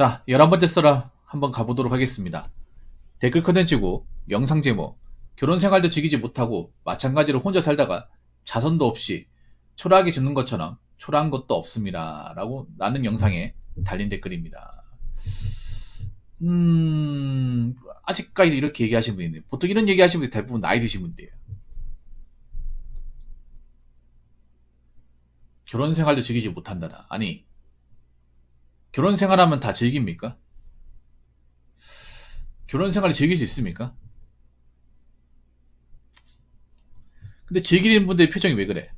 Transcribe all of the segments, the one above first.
자, 11번째 썰아 한번 가보도록 하겠습니다. 댓글 컨텐츠고 영상 제목, 결혼 생활도 즐기지 못하고 마찬가지로 혼자 살다가 자손도 없이 초라하게 죽는 것처럼 초라한 것도 없습니다 라고 라는 영상에 달린 댓글입니다. 아직까지 이렇게 얘기하시는 분이 있네요. 보통 이런 얘기하시는 분이 대부분 나이 드신 분들이에요. 결혼 생활도 즐기지 못한다나. 아니, 결혼 생활하면 다 즐깁니까? 결혼 생활을 즐길 수 있습니까? 근데 즐기는 분들의 표정이 왜 그래?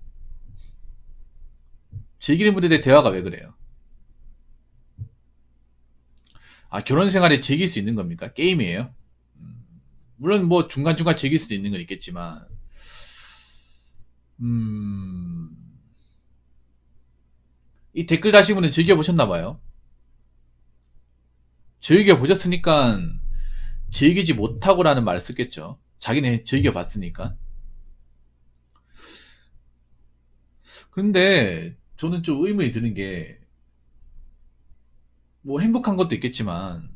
즐기는 분들의 대화가 왜 그래요? 아, 결혼 생활에 즐길 수 있는 겁니까? 게임이에요? 물론 뭐 중간중간 즐길 수도 있는 건 있겠지만, 이 댓글 다신 분은 즐겨보셨나봐요. 즐겨보셨으니까 즐기지 못하고라는 말을 썼겠죠. 자기네 즐겨봤으니까. 근데 저는 좀 의문이 드는 게, 뭐 행복한 것도 있겠지만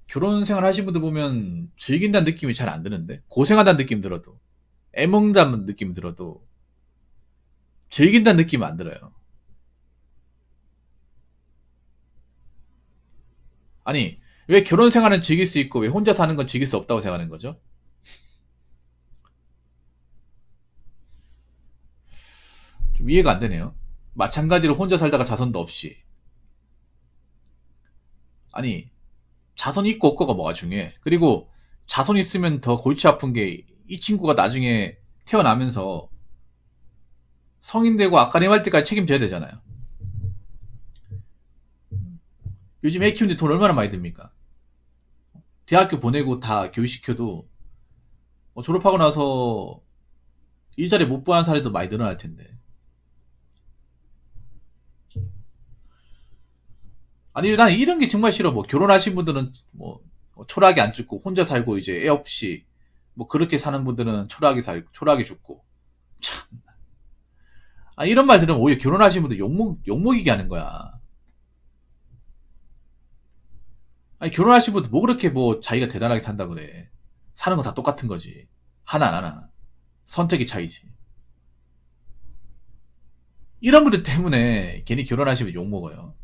결혼 생활 하신 분들 보면 즐긴다는 느낌이 잘 안 드는데, 고생한다는 느낌 들어도, 애먹는다는 느낌 들어도 즐긴다는 느낌은 안 들어요. 아니, 왜 결혼 생활은 즐길 수 있고 왜 혼자 사는 건 즐길 수 없다고 생각하는 거죠? 좀 이해가 안 되네요. 마찬가지로 혼자 살다가 자손도 없이. 아니, 자손 있고 없고가 뭐가 중요해? 그리고 자손 있으면 더 골치 아픈 게, 이 친구가 나중에 태어나면서 성인 되고 아까림할 때까지 책임져야 되잖아요. 요즘 애 키우는데 돈 얼마나 많이 듭니까? 대학교 보내고 다 교육시켜도 졸업하고 나서 일자리 못 구하는 사례도 많이 늘어날 텐데. 아니, 난 이런 게 정말 싫어. 뭐 결혼하신 분들은 뭐 초라하게 안 죽고 혼자 살고 이제 애 없이 뭐 그렇게 사는 분들은 초라하게 살고 초라하게 죽고. 참. 아, 이런 말 들으면 오히려 결혼하신 분들 욕먹이게 하는 거야. 아니, 결혼하신 분들 뭐 그렇게 뭐 자기가 대단하게 산다 그래. 사는 거 다 똑같은 거지. 하나 안 하나. 선택의 차이지. 이런 분들 때문에 괜히 결혼하시면 욕먹어요.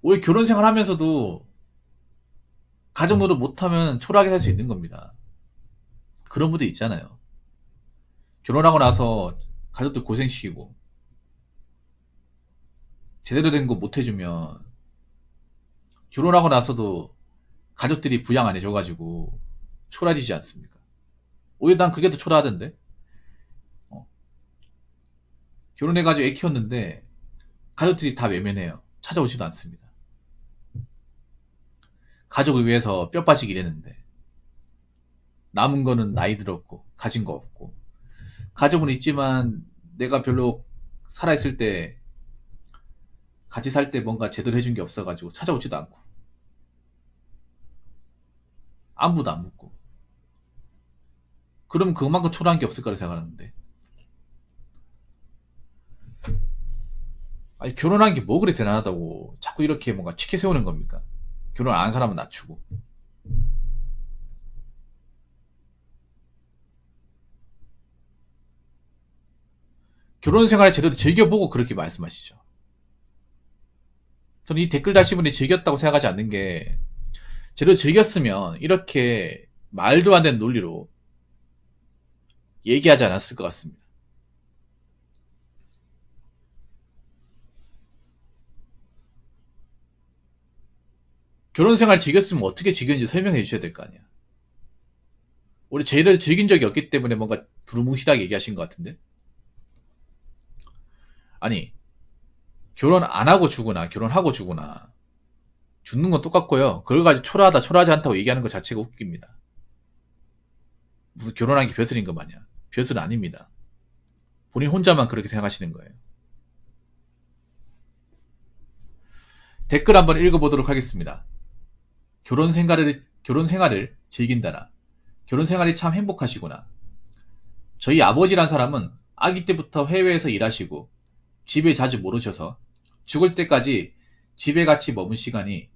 오히려 결혼 생활 하면서도 가정 노릇 못하면 초라하게 살 수 있는 겁니다. 그런 분들 있잖아요. 결혼하고 나서 가족들 고생시키고 제대로 된 거 못 해주면 결혼하고 나서도 가족들이 부양 안 해줘가지고 초라해지지 않습니까? 오히려 난 그게 더 초라하던데. 어, 결혼해가지고 애 키웠는데 가족들이 다 외면해요. 찾아오지도 않습니다. 가족을 위해서 뼈 빠지게 일했는데 남은 거는 나이 들었고 가진 거 없고, 가족은 있지만 내가 별로 살아있을 때 같이 살 때 뭔가 제대로 해준 게 없어가지고 찾아오지도 않고 안부도 안 묻고. 그럼 그만큼 초라한 게 없을 거라 생각하는데. 아니, 결혼한 게 뭐 그리 대단하다고 자꾸 이렇게 뭔가 치켜 세우는 겁니까? 결혼 안 한 사람은 낮추고. 결혼 생활을 제대로 즐겨보고 그렇게 말씀하시죠. 저는 이 댓글 다신 분이 즐겼다고 생각하지 않는 게, 제대로 즐겼으면 이렇게 말도 안 되는 논리로 얘기하지 않았을 것 같습니다. 결혼 생활 즐겼으면 어떻게 즐겼는지 설명해 주셔야 될 거 아니야. 우리 제대로 즐긴 적이 없기 때문에 뭔가 두루뭉실하게 얘기하신 것 같은데. 아니, 결혼 안 하고 죽으나 결혼하고 죽으나 죽는 건 똑같고요. 그걸 가지고 초라하다 초라하지 않다고 얘기하는 것 자체가 웃깁니다. 무슨 결혼한 게 벼슬인 것 마냥. 벼슬은 아닙니다. 본인 혼자만 그렇게 생각하시는 거예요. 댓글 한번 읽어보도록 하겠습니다. 결혼 생활을 즐긴다나. 결혼 생활이 참 행복하시구나. 저희 아버지란 사람은 아기 때부터 해외에서 일하시고 집에 자주 못 오셔서 죽을 때까지 집에 같이 머문 시간이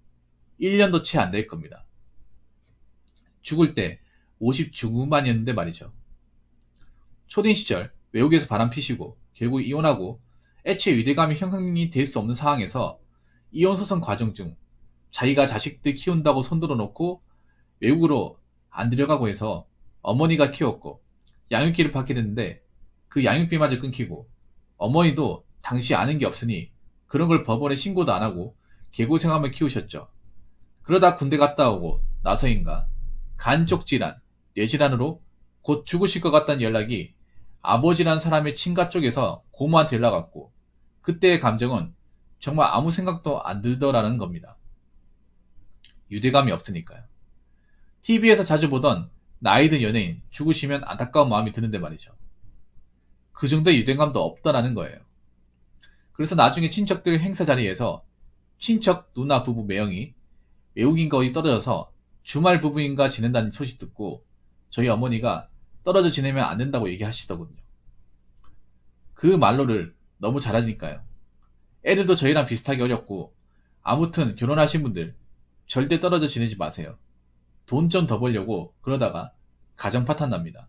1년도 채 안 될 겁니다. 죽을 때 50 중후반이었는데 말이죠. 초딩 시절 외국에서 바람 피시고 결국 이혼하고 애초에 유대감이 형성이 될 수 없는 상황에서 이혼 소송 과정 중 자기가 자식들 키운다고 손들어 놓고 외국으로 안 들어가고 해서 어머니가 키웠고 양육비를 받게 됐는데 그 양육비마저 끊기고 어머니도 당시 아는 게 없으니 그런 걸 법원에 신고도 안 하고 개고생하며 키우셨죠. 그러다 군대 갔다 오고 나서인가 간쪽 질환, 뇌질환으로 곧 죽으실 것 같다는 연락이 아버지란 사람의 친가 쪽에서 고모한테 연락 왔고 그때의 감정은 정말 아무 생각도 안 들더라는 겁니다. 유대감이 없으니까요. TV에서 자주 보던 나이든 연예인 죽으시면 안타까운 마음이 드는데 말이죠. 그 정도의 유대감도 없더라는 거예요. 그래서 나중에 친척들 행사 자리에서 친척 누나 부부 매형이 외국인과 어디 떨어져서 주말 부부인가 지낸다는 소식 듣고 저희 어머니가 떨어져 지내면 안 된다고 얘기하시더군요. 그 말로를 너무 잘하니까요. 애들도 저희랑 비슷하게 어렸고 아무튼 결혼하신 분들 절대 떨어져 지내지 마세요. 돈 좀 더 벌려고 그러다가 가정 파탄 납니다.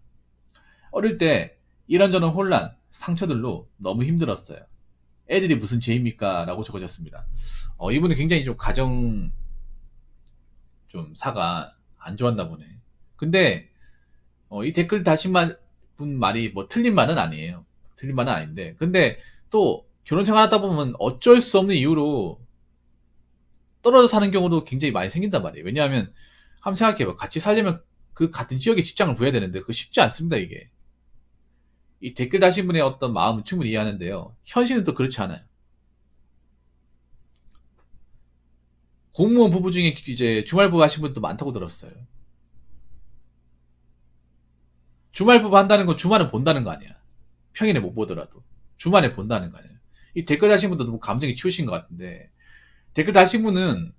어릴 때 이런저런 혼란, 상처들로 너무 힘들었어요. 애들이 무슨 죄입니까? 라고 적어졌습니다. 이분은 굉장히 좀 가정 좀 사가 안 좋았나 보네. 근데 이 댓글 다신 분 말이 뭐 틀린 말은 아니에요. 틀린 말은 아닌데 근데 또 결혼 생활하다 보면 어쩔 수 없는 이유로 떨어져 사는 경우도 굉장히 많이 생긴단 말이에요. 왜냐하면 한번 생각해봐. 같이 살려면 그 같은 지역에 직장을 구해야 되는데 그거 쉽지 않습니다. 이게. 이 댓글 다신 분의 어떤 마음은 충분히 이해하는데요. 현실은 또 그렇지 않아요. 공무원 부부 중에 이제 주말부부 하신 분도 많다고 들었어요. 주말부부 한다는 건 주말은 본다는 거 아니야. 평일에 못 보더라도. 주말에 본다는 거 아니야. 이 댓글 다신 분도 너무 감정이 치우신 것 같은데 댓글 다신 분은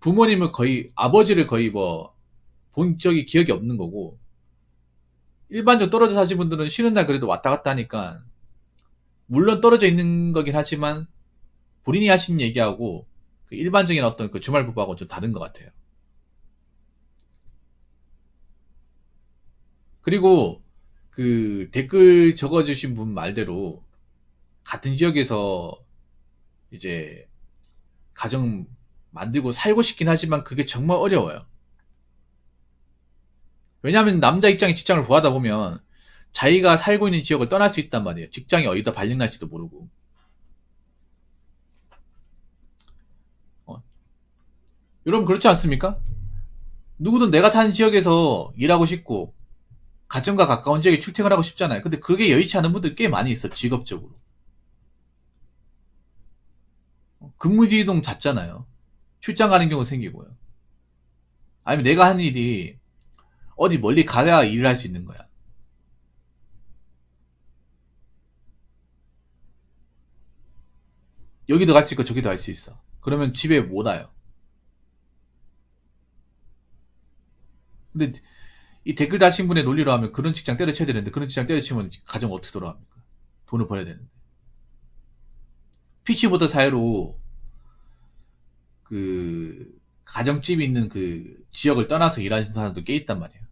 부모님을 거의 아버지를 거의 뭐 본 적이 기억이 없는 거고 일반적으로 떨어져 사신 분들은 쉬는 날 그래도 왔다 갔다 하니까 물론 떨어져 있는 거긴 하지만 본인이 하신 얘기하고 그 일반적인 어떤 그 주말 부부하고 좀 다른 것 같아요. 그리고 그 댓글 적어주신 분 말대로 같은 지역에서 이제 가정 만들고 살고 싶긴 하지만 그게 정말 어려워요. 왜냐하면 남자 입장에 직장을 구하다 보면 자기가 살고 있는 지역을 떠날 수 있단 말이에요. 직장이 어디다 발령 날지도 모르고. 여러분 그렇지 않습니까? 누구든 내가 사는 지역에서 일하고 싶고 가정과 가까운 지역에 출퇴근하고 싶잖아요. 근데 그게 여의치 않은 분들 꽤 많이 있어. 직업적으로. 근무지이동 잦잖아요. 출장 가는 경우 생기고요. 아니면 내가 하는 일이 어디 멀리 가야 일을 할 수 있는 거야. 여기도 갈 수 있고 저기도 갈 수 있어. 그러면 집에 못 와요. 근데 이 댓글 다신 분의 논리로 하면 그런 직장 때려쳐야 되는데 그런 직장 때려치면 가정 어떻게 돌아갑니까? 돈을 벌어야 되는데. 피치보드 사이로 그 가정집이 있는 그 지역을 떠나서 일하는 사람도 꽤 있단 말이에요.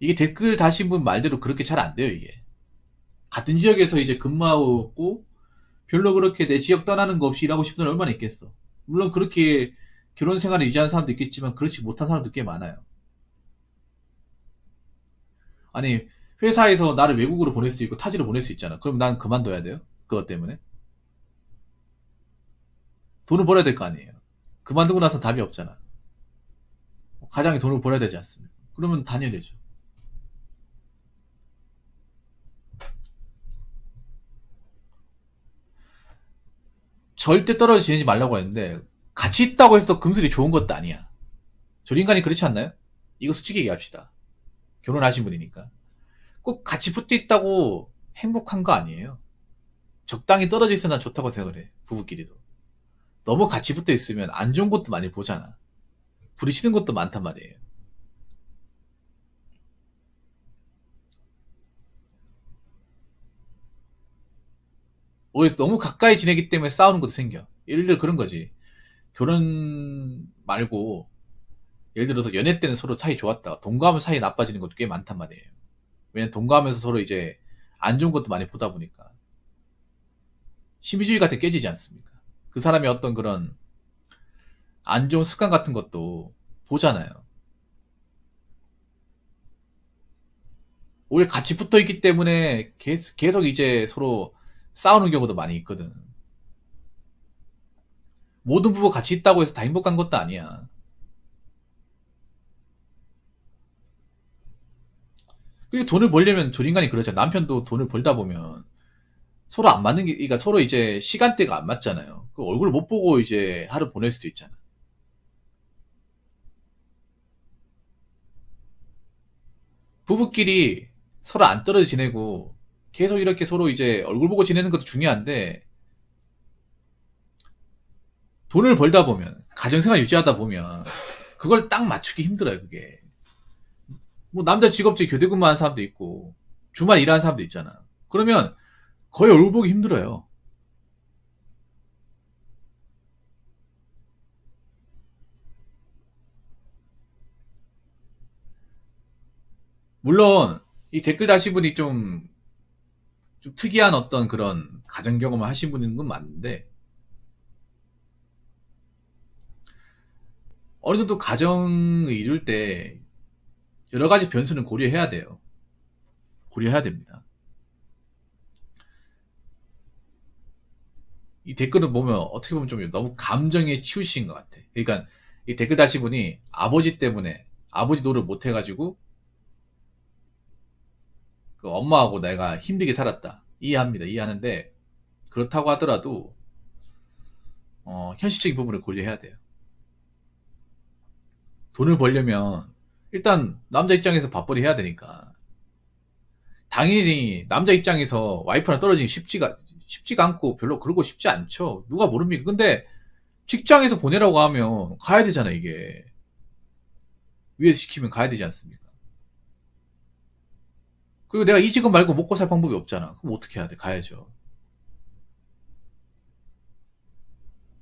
이게 댓글 다신 분 말대로 그렇게 잘 안 돼요, 이게. 같은 지역에서 이제 근무하고 별로 그렇게 내 지역 떠나는 거 없이 일하고 싶은 사람 얼마나 있겠어. 물론 그렇게 결혼 생활을 유지하는 사람도 있겠지만 그렇지 못한 사람도 꽤 많아요. 아니 회사에서 나를 외국으로 보낼 수 있고 타지로 보낼 수 있잖아. 그럼 난 그만둬야 돼요? 그것 때문에? 돈을 벌어야 될 거 아니에요. 그만두고 나서 답이 없잖아. 가장이 돈을 벌어야 되지 않습니까? 그러면 다녀야 되죠. 절대 떨어져 지내지 말라고 했는데 같이 있다고 해서 금슬이 좋은 것도 아니야. 저 인간이 그렇지 않나요? 이거 솔직히 얘기합시다. 결혼하신 분이니까. 꼭 같이 붙어 있다고 행복한 거 아니에요. 적당히 떨어져 있으면 난 좋다고 생각을 해. 부부끼리도. 너무 같이 붙어 있으면 안 좋은 것도 많이 보잖아. 부딪히는 것도 많단 말이에요. 오히려 너무 가까이 지내기 때문에 싸우는 것도 생겨. 예를 들어 그런 거지. 결혼 말고 예를 들어서 연애 때는 서로 사이 좋았다. 동거하면 사이 나빠지는 것도 꽤 많단 말이에요. 왜냐면 동거하면서 서로 이제 안 좋은 것도 많이 보다 보니까 심의주의 같은 게 깨지지 않습니까? 그 사람의 어떤 그런 안 좋은 습관 같은 것도 보잖아요. 오히려 같이 붙어 있기 때문에 계속 이제 서로 싸우는 경우도 많이 있거든. 모든 부부 같이 있다고 해서 다 행복한 것도 아니야. 그리고 돈을 벌려면 전 인간이 그러잖아. 남편도 돈을 벌다 보면 서로 안 맞는 게, 그러니까 서로 이제 시간대가 안 맞잖아요. 그 얼굴을 못 보고 이제 하루 보낼 수도 있잖아. 부부끼리 서로 안 떨어져 지내고 계속 이렇게 서로 이제 얼굴 보고 지내는 것도 중요한데 돈을 벌다 보면 가정생활 유지하다 보면 그걸 딱 맞추기 힘들어요. 그게 뭐 남자 직업직 교대 근무하는 사람도 있고 주말 일하는 사람도 있잖아. 그러면 거의 얼굴 보기 힘들어요. 물론 이 댓글 다신 분이 좀 특이한 어떤 그런 가정 경험을 하신 분인 건 맞는데 어느 정도 가정을 이룰 때 여러 가지 변수는 고려해야 돼요. 고려해야 됩니다. 이 댓글을 보면 어떻게 보면 좀 너무 감정에 치우신 것 같아. 그러니까 이 댓글 다신 분이 아버지 때문에 아버지 노릇 못 해가지고 그 엄마하고 내가 힘들게 살았다. 이해합니다. 이해하는데 그렇다고 하더라도 현실적인 부분을 고려해야 돼요. 돈을 벌려면 일단 남자 입장에서 밥벌이 해야 되니까 당연히 남자 입장에서 와이프랑 떨어지기 쉽지가 않고 별로 그러고 싶지 않죠. 누가 모릅니까? 근데 직장에서 보내라고 하면 가야 되잖아, 이게. 위에서 시키면 가야 되지 않습니까? 그리고 내가 이 직업 말고 먹고 살 방법이 없잖아. 그럼 어떻게 해야 돼? 가야죠.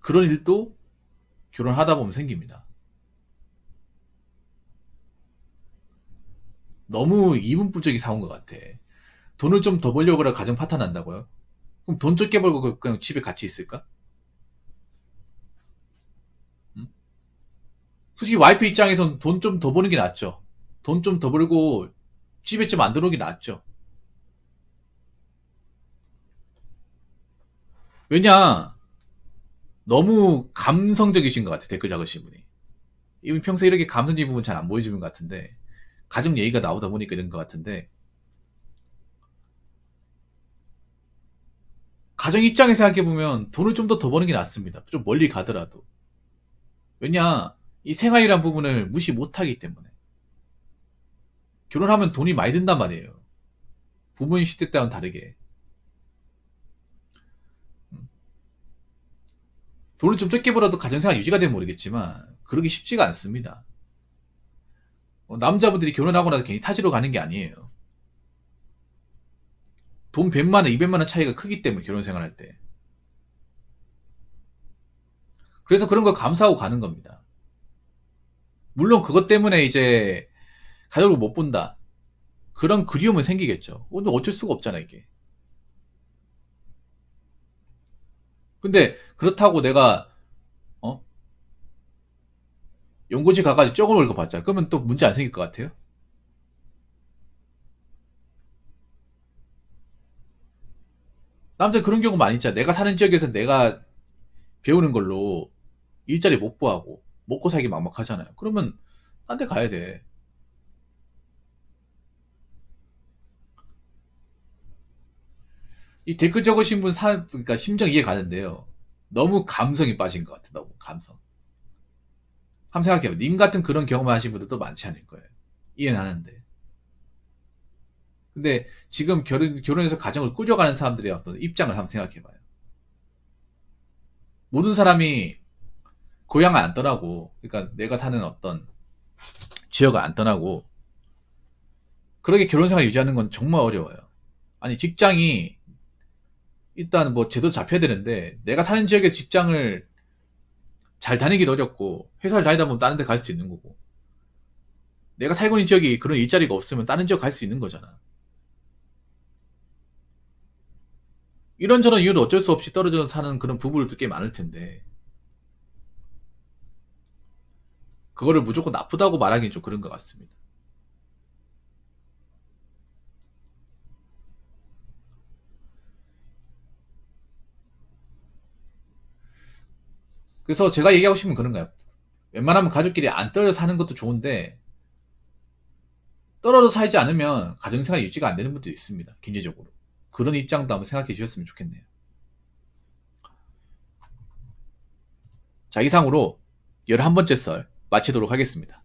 그런 일도 결혼하다 보면 생깁니다. 너무 이분법적인 사고인 것 같아. 돈을 좀 더 벌려고 그래 가정 파탄난다고요? 그럼 돈 적게 벌고 그냥 집에 같이 있을까? 응? 솔직히 와이프 입장에선 돈 좀 더 버는 게 낫죠. 돈 좀 더 벌고 집에 좀 안 들어오는 게 낫죠. 왜냐? 너무 감성적이신 것 같아, 댓글 적으신 분이. 이분 평소에 이렇게 감성적인 부분 잘 안 보여주는 것 같은데, 가정 얘기가 나오다 보니까 이런 것 같은데, 가정 입장에 생각해보면 돈을 좀 더 버는 게 낫습니다. 좀 멀리 가더라도. 왜냐? 이 생활이란 부분을 무시 못하기 때문에. 결혼하면 돈이 많이 든단 말이에요. 부모님 시대 때와는 다르게. 돈을 좀 적게 벌어도 가정생활 유지가 되면 모르겠지만, 그러기 쉽지가 않습니다. 남자분들이 결혼하고 나서 괜히 타지로 가는 게 아니에요. 돈 100만 원, 200만 원 차이가 크기 때문에 결혼 생활할 때. 그래서 그런 거 감사하고 가는 겁니다. 물론 그것 때문에 이제 가족을 못 본다. 그런 그리움은 생기겠죠. 근데 어쩔 수가 없잖아, 이게. 근데 그렇다고 내가 어? 연고지 가가지고 적은 월급 받자. 그러면 또 문제 안 생길 것 같아요? 남자 그런 경우 많이 있잖아. 내가 사는 지역에서 내가 배우는 걸로 일자리 못 구하고 먹고 살기 막막하잖아요. 그러면 딴 데 가야 돼. 이 댓글 적으신 분 그러니까 심정 이해 가는데요. 너무 감성이 빠진 것 같아. 너무 감성. 한번 생각해봐. 님 같은 그런 경험을 하신 분들도 많지 않을 거예요. 이해는 하는데. 근데 지금 결혼해서 가정을 꾸려가는 사람들의 어떤 입장을 한번 생각해봐요. 모든 사람이 고향을 안 떠나고, 그러니까 내가 사는 어떤 지역을 안 떠나고, 그렇게 결혼 생활 유지하는 건 정말 어려워요. 아니, 직장이 일단 뭐 제도 잡혀야 되는데 내가 사는 지역의 직장을 잘 다니기도 어렵고 회사를 다니다 보면 다른 데 갈 수 있는 거고 내가 살고 있는 지역이 그런 일자리가 없으면 다른 지역 갈 수 있는 거잖아. 이런저런 이유로 어쩔 수 없이 떨어져 사는 그런 부부들도 꽤 많을 텐데 그거를 무조건 나쁘다고 말하기는 좀 그런 것 같습니다. 그래서 제가 얘기하고 싶은 건 그런 거예요. 웬만하면 가족끼리 안 떨어져 사는 것도 좋은데 떨어져 살지 않으면 가정생활 유지가 안 되는 분도 있습니다. 경제적으로. 그런 입장도 한번 생각해 주셨으면 좋겠네요. 자, 이상으로 11번째 썰 마치도록 하겠습니다.